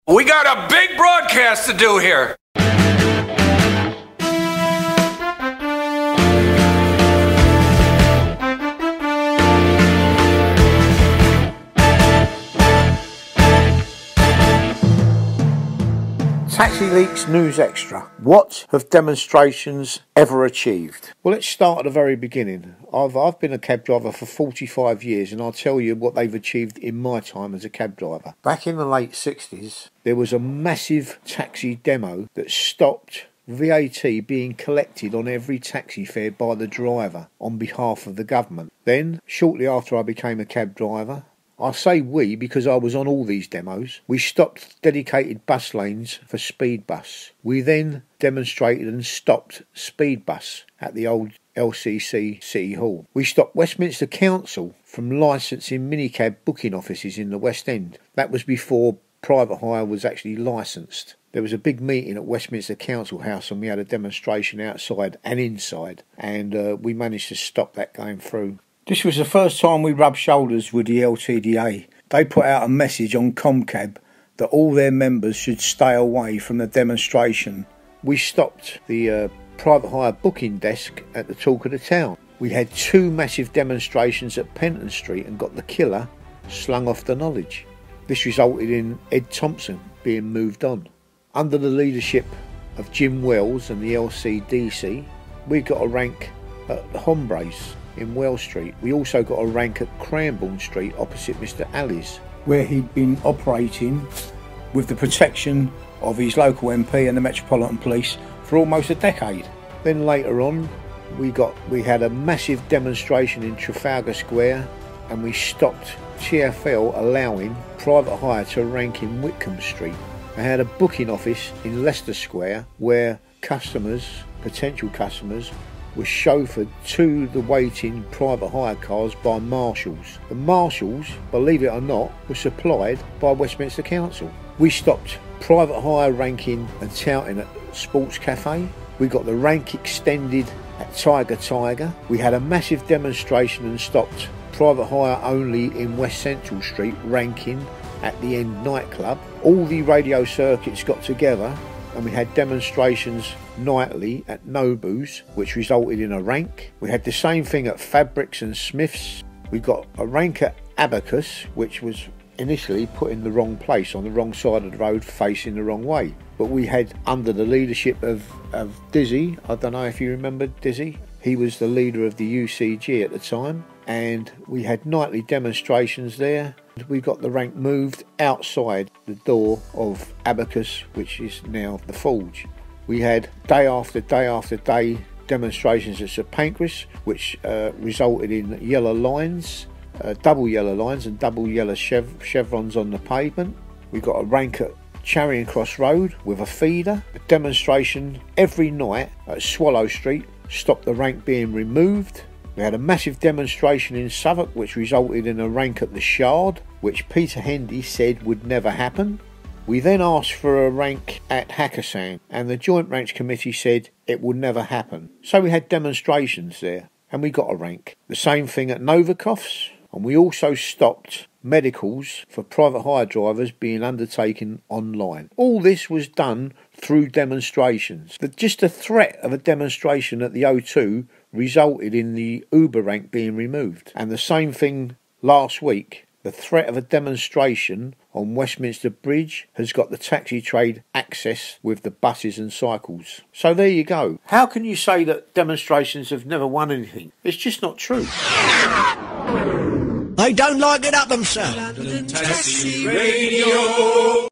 We got a big broadcast to do here. Taxi Leaks News Extra. What have demonstrations ever achieved? Well, let's start at the very beginning. I've been a cab driver for 45 years, and I'll tell you what they've achieved in my time as a cab driver. Back in the late 60s, there was a massive taxi demo that stopped VAT being collected on every taxi fare by the driver on behalf of the government. Then, shortly after I became a cab driver, I say we because I was on all these demos, we stopped dedicated bus lanes for speed bus. We then demonstrated and stopped speed bus at the old LCC City Hall. We stopped Westminster Council from licensing minicab booking offices in the West End. That was before private hire was actually licensed. There was a big meeting at Westminster Council House and we had a demonstration outside and inside, and we managed to stop that going through. This was the first time we rubbed shoulders with the LTDA. They put out a message on Comcab that all their members should stay away from the demonstration. We stopped the private hire booking desk at the Talk of the Town. We had two massive demonstrations at Penton Street and got the killer slung off the knowledge. This resulted in Ed Thompson being moved on. Under the leadership of Jim Wells and the LCDC, we got a rank at the Hombres in Wells Street. We also got a rank at Cranbourne Street opposite Mr. Alley's, where he'd been operating with the protection of his local MP and the Metropolitan Police for almost a decade. Then later on we had a massive demonstration in Trafalgar Square and we stopped TfL allowing private hire to rank in Whitcomb Street. They had a booking office in Leicester Square where potential customers, was chauffeured to the waiting private hire cars by marshals. The marshals, believe it or not, were supplied by Westminster Council. We stopped private hire ranking and touting at Sports Cafe. We got the rank extended at Tiger. We had a massive demonstration and stopped private hire only in West Central Street ranking at the End nightclub. All the radio circuits got together and we had demonstrations nightly at Nobu's, which resulted in a rank. We had the same thing at Fabrics and Smiths. We got a rank at Abacus, which was initially put in the wrong place, on the wrong side of the road, facing the wrong way. But we had, under the leadership of Dizzy, I don't know if you remember Dizzy, he was the leader of the UCG at the time, and we had nightly demonstrations there. We got the rank moved outside the door of Abacus, which is now the Forge. We had day after day after day demonstrations at St Pancras, which resulted in yellow lines, double yellow lines and double yellow chevrons on the pavement. We got a rank at Charing Cross Road with a feeder. A demonstration every night at Swallow Street stopped the rank being removed. We had a massive demonstration in Southwark which resulted in a rank at the Shard, which Peter Hendy said would never happen. We then asked for a rank at Hakkasan and the Joint Ranks Committee said it would never happen. So we had demonstrations there and we got a rank. The same thing at Novikov's, and we also stopped medicals for private hire drivers being undertaken online. All this was done through demonstrations. Just the threat of a demonstration at the O2 resulted in the Uber rank being removed. And the same thing last week. The threat of a demonstration on Westminster Bridge has got the taxi trade access with the buses and cycles. So there you go. How can you say that demonstrations have never won anything? It's just not true. They don't like it up them, sir. London Taxi Radio.